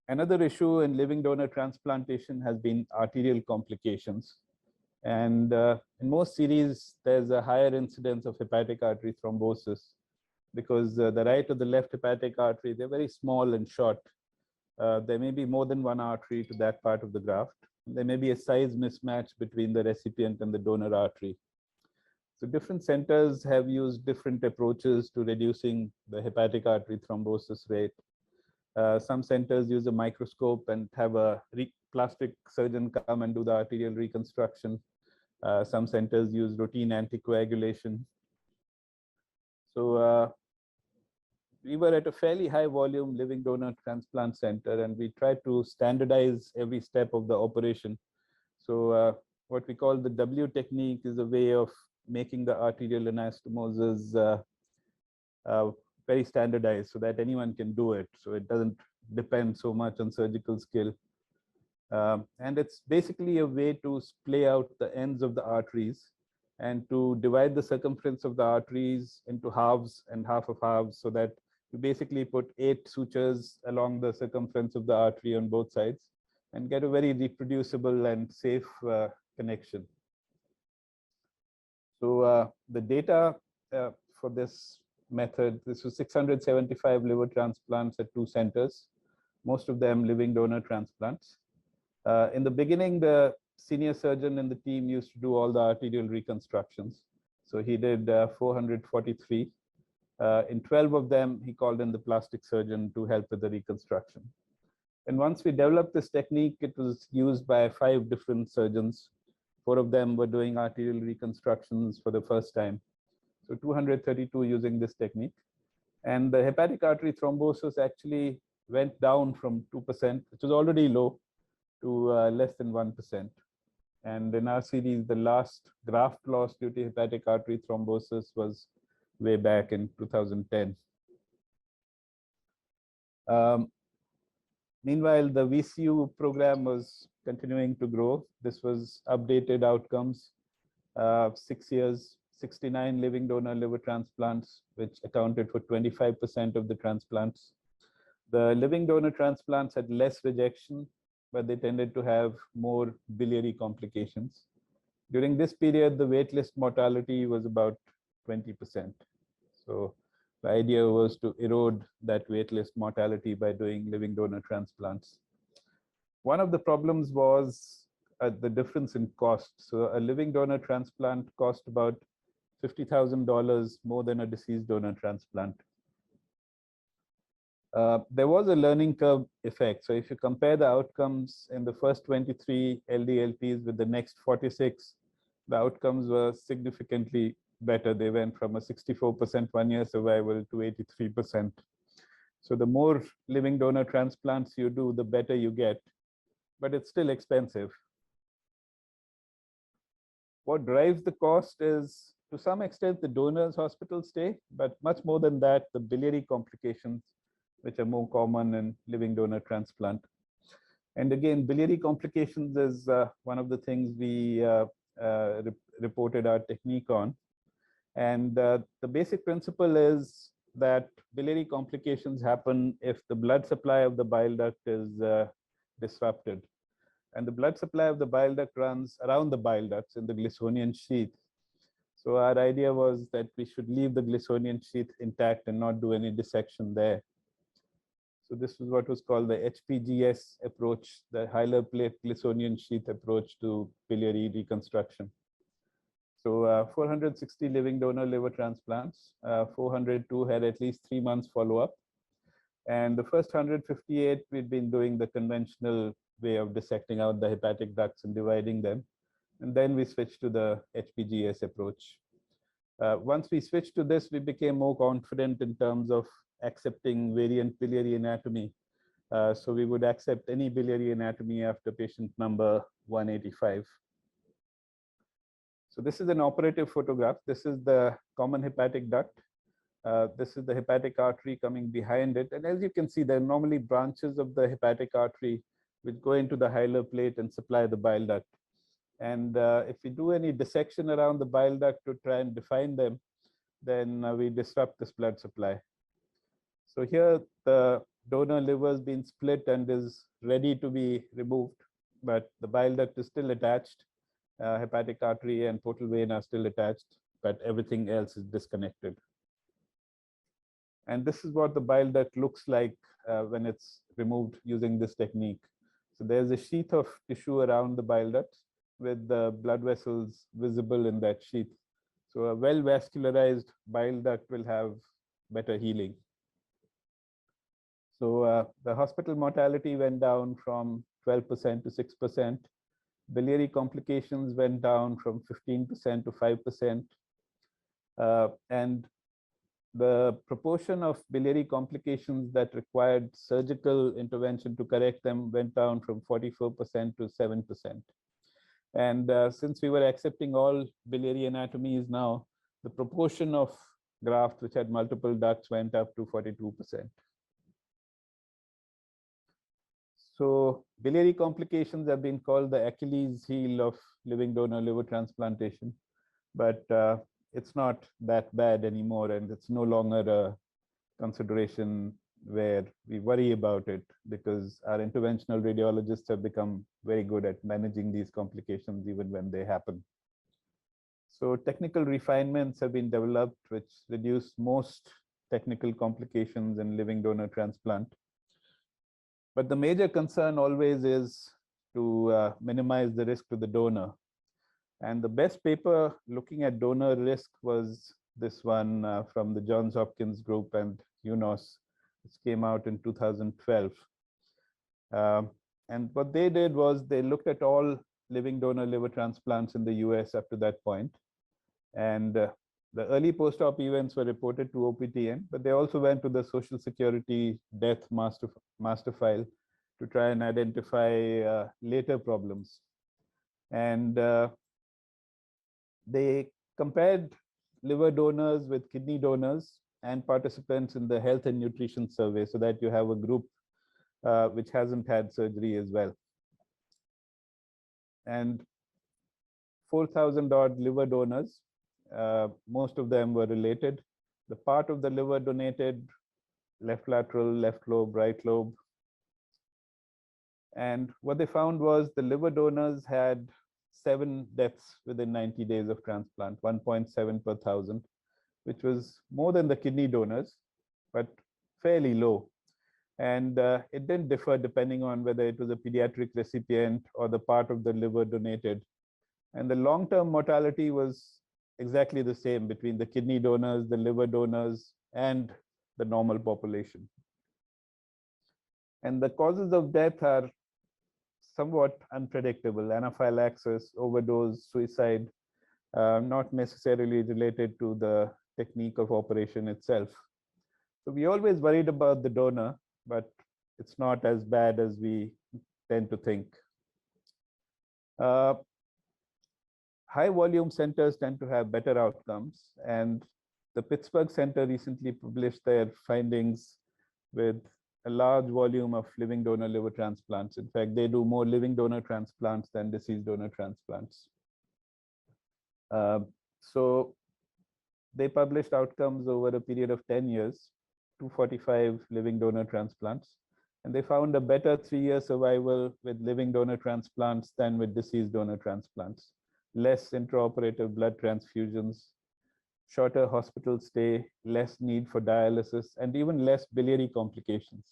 Another issue in living donor transplantation has been arterial complications. And in most series, there's a higher incidence of hepatic artery thrombosis because the right or the left hepatic artery, they're very small and short. There may be more than one artery to that part of the graft. There may be a size mismatch between the recipient and the donor artery. So different centers have used different approaches to reducing the hepatic artery thrombosis rate. Some centers use a microscope and have a plastic surgeon come and do the arterial reconstruction. Some centers use routine anticoagulation. So we were at a fairly high volume living donor transplant center, and we tried to standardize every step of the operation. So what we call the W technique is a way of making the arterial anastomosis very standardized so that anyone can do it. So it doesn't depend so much on surgical skill. And it's basically a way to splay out the ends of the arteries and to divide the circumference of the arteries into halves and half of halves, so that you basically put 8 sutures along the circumference of the artery on both sides and get a very reproducible and safe connection. So the data for this method, this was 675 liver transplants at 2 centers, most of them living donor transplants. In the beginning, the senior surgeon in the team used to do all the arterial reconstructions. So he did 443. In 12 of them, he called in the plastic surgeon to help with the reconstruction. And once we developed this technique, it was used by 5 different surgeons. 4 of them were doing arterial reconstructions for the first time. So 232 using this technique. And the hepatic artery thrombosis actually went down from 2%, which was already low, to less than 1%. And in our series, the last graft loss due to hepatic artery thrombosis was way back in 2010. Meanwhile, the VCU program was continuing to grow. This was updated outcomes, 6 years, 69 living donor liver transplants, which accounted for 25% of the transplants. The living donor transplants had less rejection, but they tended to have more biliary complications. During this period, the waitlist mortality was about 20%. So the idea was to erode that waitlist mortality by doing living donor transplants. One of the problems was at the difference in cost. So a living donor transplant cost about $50,000 more than a deceased donor transplant. There was a learning curve effect. So if you compare the outcomes in the first 23 Ldlps with the next 46, the outcomes were significantly better. They went from a 64% 1-year survival to 83%. So the more living donor transplants you do, the better you get, but it's still expensive. What drives the cost is, to some extent, the donor's hospital stay, but much more than that, the biliary complications, which are more common in living donor transplant. And again, biliary complications is one of the things we reported our technique on. And the basic principle is that biliary complications happen if the blood supply of the bile duct is disrupted. And the blood supply of the bile duct runs around the bile ducts in the Glisonian sheath. So our idea was that we should leave the Glisonian sheath intact and not do any dissection there. So this is what was called the Hpgs approach, the hilar plate Glisonian sheath approach to biliary reconstruction. So 460 living donor liver transplants, 402 had at least 3 months follow-up. And the first 158, we'd been doing the conventional way of dissecting out the hepatic ducts and dividing them. And then we switched to the Hpgs approach. Once we switched to this, we became more confident in terms of accepting variant biliary anatomy. So we would accept any biliary anatomy after patient number 185. So this is an operative photograph. This is the common hepatic duct. This is the hepatic artery coming behind it. And as you can see, there are normally branches of the hepatic artery which go into the hilar plate and supply the bile duct. And if we do any dissection around the bile duct to try and define them, then we disrupt this blood supply. So here the donor liver has been split and is ready to be removed, but the bile duct is still attached. Hepatic artery and portal vein are still attached, but everything else is disconnected. And this is what the bile duct looks like when it's removed using this technique. So there's a sheath of tissue around the bile duct with the blood vessels visible in that sheath. So a well-vascularized bile duct will have better healing. So the hospital mortality went down from 12% to 6%. Biliary complications went down from 15% to 5%. And the proportion of biliary complications that required surgical intervention to correct them went down from 44% to 7%. And since we were accepting all biliary anatomies now, the proportion of graft which had multiple ducts went up to 42%. So biliary complications have been called the Achilles heel of living donor liver transplantation, but it's not that bad anymore, and it's no longer a consideration where we worry about it, because our interventional radiologists have become very good at managing these complications even when they happen. So technical refinements have been developed which reduce most technical complications in living donor transplant. But the major concern always is to minimize the risk to the donor. And the best paper looking at donor risk was this one from the Johns Hopkins group and UNOS, which came out in 2012. And what they did was they looked at all living donor liver transplants in the US up to that point. And the early post-op events were reported to OPTN, but they also went to the Social Security death master file to try and identify later problems. And they compared liver donors with kidney donors and participants in the health and nutrition survey, so that you have a group which hasn't had surgery as well. And 4,000 odd liver donors, most of them were related. The part of the liver donated, left lateral, left lobe, right lobe. And what they found was the liver donors had 7 deaths within 90 days of transplant, 1.7 per 1,000, which was more than the kidney donors, but fairly low. And it didn't differ depending on whether it was a pediatric recipient or the part of the liver donated. And the long-term mortality was exactly the same between the kidney donors, the liver donors, and the normal population. And the causes of death are somewhat unpredictable: anaphylaxis, overdose, suicide, not necessarily related to the technique of operation itself. So we always worried about the donor, but it's not as bad as we tend to think. High volume centers tend to have better outcomes, and the Pittsburgh Center recently published their findings with a large volume of living donor liver transplants. In fact, they do more living donor transplants than deceased donor transplants. So they published outcomes over a period of 10 years, 245 living donor transplants, and they found a better 3-year survival with living donor transplants than with deceased donor transplants. Less intraoperative blood transfusions, shorter hospital stay, less need for dialysis, and even less biliary complications.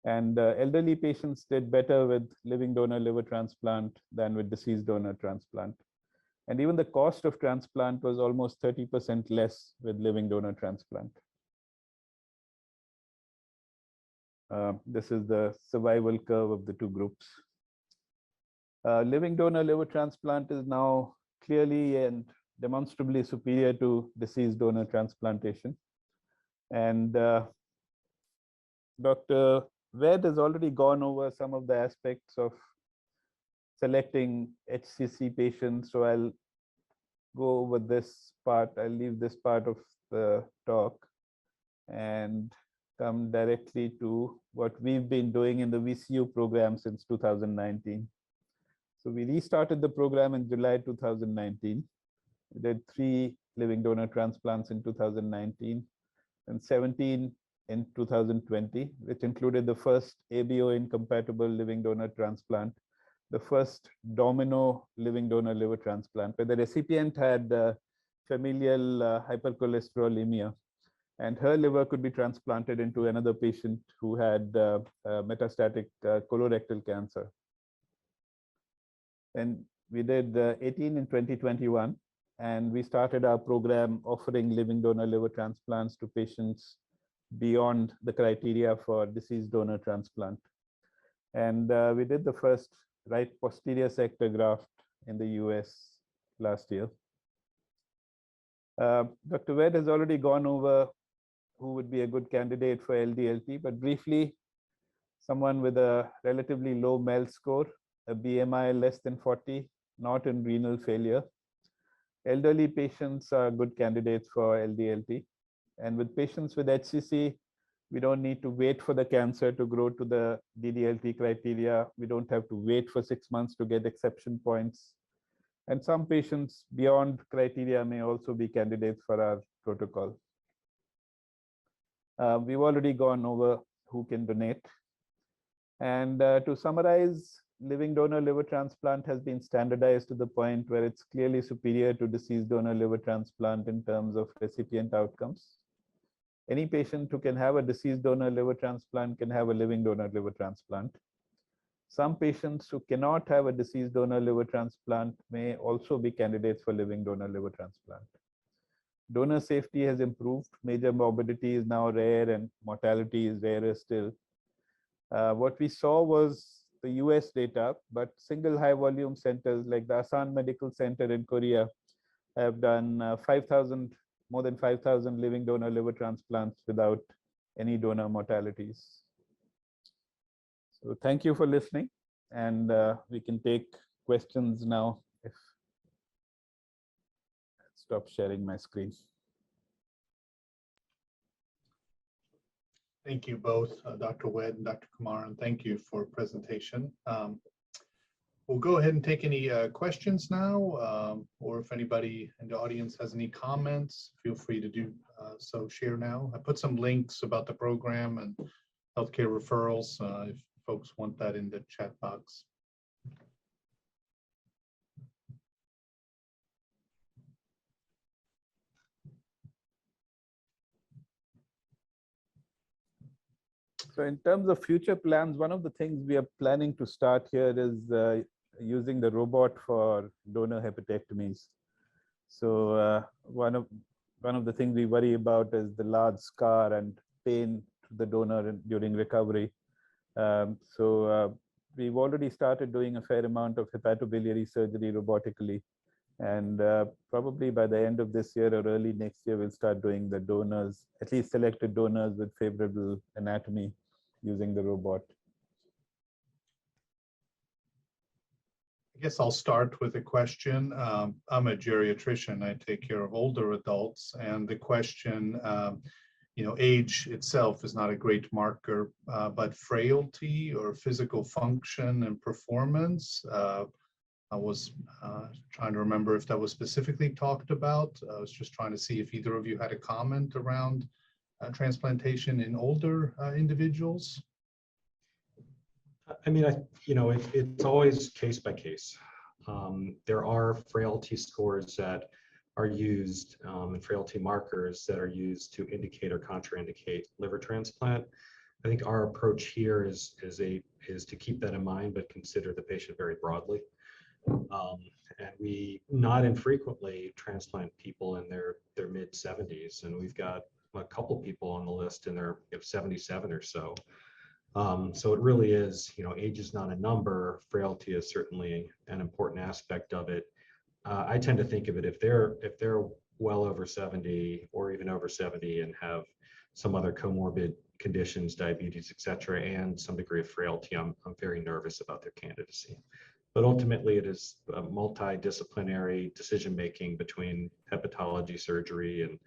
And elderly patients did better with living donor liver transplant than with deceased donor transplant. And even the cost of transplant was almost 30% less with living donor transplant. This is the survival curve of the two groups. Living donor liver transplant is now clearly and demonstrably superior to deceased donor transplantation. And Dr. Wedd has already gone over some of the aspects of selecting HCC patients, so I'll go over this part. I'll leave this part of the talk and come directly to what we've been doing in the VCU program since 2019. So we restarted the program in July 2019. We did 3 living donor transplants in 2019 and 17 in 2020, which included the first ABO incompatible living donor transplant, the first domino living donor liver transplant, where the recipient had familial hypercholesterolemia, and her liver could be transplanted into another patient who had metastatic colorectal cancer. And we did 18 in 2021, and we started our program offering living donor liver transplants to patients beyond the criteria for deceased donor transplant. And we did the first right posterior sector graft in the US last year. Dr. Wedd has already gone over who would be a good candidate for Ldlp, but briefly, someone with a relatively low Meld score, a BMI less than 40, not in renal failure. Elderly patients are good candidates for Ldlp. And with patients with HCC, we don't need to wait for the cancer to grow to the DDLT criteria. We don't have to wait for 6 months to get exception points. And some patients beyond criteria may also be candidates for our protocol. We've already gone over who can donate. And to summarize, living donor liver transplant has been standardized to the point where it's clearly superior to deceased donor liver transplant in terms of recipient outcomes. Any patient who can have a deceased donor liver transplant can have a living donor liver transplant. Some patients who cannot have a deceased donor liver transplant may also be candidates for living donor liver transplant. Donor safety has improved. Major morbidity is now rare and mortality is rarer still. What we saw was the US data, but single high volume centers like the Asan Medical Center in Korea have done more than 5,000 living donor liver transplants without any donor mortalities. So thank you for listening, and we can take questions now. If stop sharing my screen. Thank you both, Dr. Wedd and Dr. Kumaran. Thank you for presentation. We'll go ahead and take any questions now, or if anybody in the audience has any comments, feel free to do so. Share now. I put some links about the program and healthcare referrals if folks want that in the chat box. So So in terms of future plans, one of the things we are planning to start here is using the robot for donor hepatectomies. So one of the things we worry about is the large scar and pain to the donor during recovery. We've already started doing a fair amount of hepatobiliary surgery robotically. And probably by the end of this year or early next year, we'll start doing the donors, at least selected donors with favorable anatomy using the robot. I guess I'll start with a question. I'm a geriatrician. I take care of older adults, and the question, age itself is not a great marker, but frailty or physical function and performance. I was trying to remember if that was specifically talked about. I was just trying to see if either of you had a comment around transplantation in older individuals. I mean, it's always case by case. There are frailty scores that are used and frailty markers that are used to indicate or contraindicate liver transplant. I think our approach here is to keep that in mind, but consider the patient very broadly. And we not infrequently transplant people in their mid 70s, and we've got a couple people on the list in their 77 or so. So it really is, age is not a number. Frailty is certainly an important aspect of it. I tend to think of it if they're well over 70 or even over 70 and have some other comorbid conditions, diabetes, et cetera, and some degree of frailty, I'm very nervous about their candidacy. But ultimately, it is a multidisciplinary decision-making between hepatology, surgery, and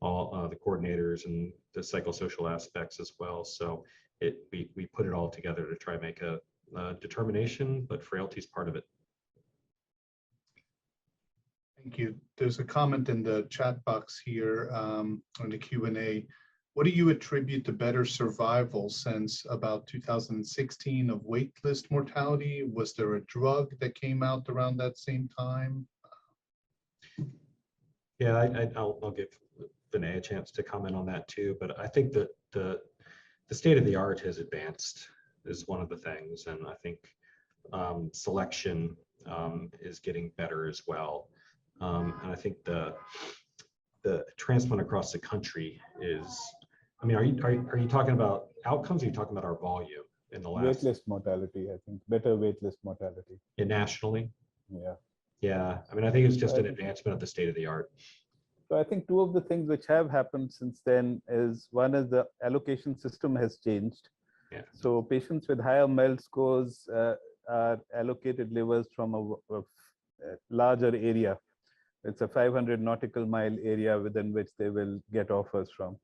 all the coordinators and the psychosocial aspects as well. So we put it all together to try and make a determination, but frailty is part of it. Thank you. There's a comment in the chat box here on the Q&A. What do you attribute to better survival since about 2016 of waitlist mortality? Was there a drug that came out around that same time? Yeah, I'll give Vinay a chance to comment on that too, but I think that the state of the art has advanced is one of the things, and I think selection is getting better as well. And I think the transplant across the country is, I mean, are you talking about outcomes, or are you talking about our volume in the last? Waitlist mortality, I think, better waitlist mortality. Nationally? Yeah. Yeah, I mean, I think it's just an advancement of the state of the art. So I think two of the things which have happened since then is, one is the allocation system has changed. Yeah. So patients with higher Meld scores are allocated livers from a larger area. It's a 500 nautical mile area within which they will get offers from.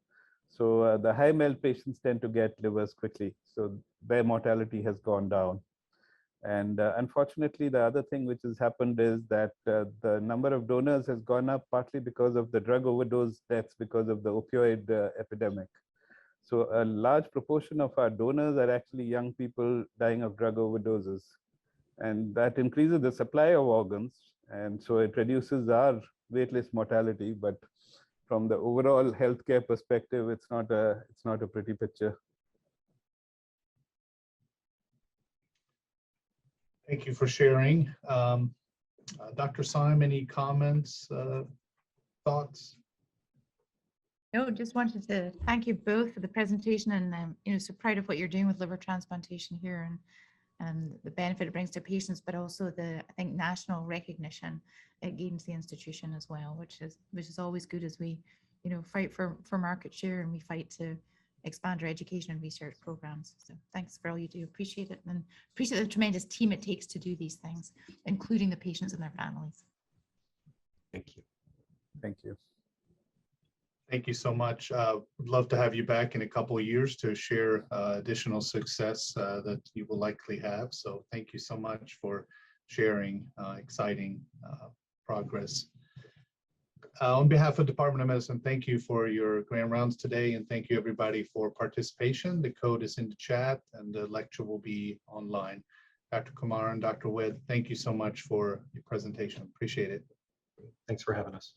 So the high Meld patients tend to get livers quickly. So their mortality has gone down. And unfortunately, the other thing which has happened is that the number of donors has gone up partly because of the drug overdose deaths because of the opioid epidemic. So a large proportion of our donors are actually young people dying of drug overdoses. And that increases the supply of organs. And so it reduces our waitlist mortality. But from the overall healthcare perspective, it's not a pretty picture. Thank you for sharing. Dr. Syme, any comments, thoughts? No, just wanted to thank you both for the presentation, and so proud of what you're doing with liver transplantation here, and the benefit it brings to patients, but also I think national recognition it gains the institution as well, which is always good as we fight for market share, and we fight to expand our education and research programs. So thanks for all you do. Appreciate it, and appreciate the tremendous team it takes to do these things, including the patients and their families. Thank you. Thank you. Thank you so much. Would love to have you back in a couple of years to share additional success that you will likely have. So thank you so much for sharing exciting progress. On behalf of Department of Medicine, thank you for your grand rounds today, and thank you everybody for participation. The code is in the chat and the lecture will be online. Dr. Kumaran, Dr. Wedd, thank you so much for your presentation. Appreciate it. Thanks for having us.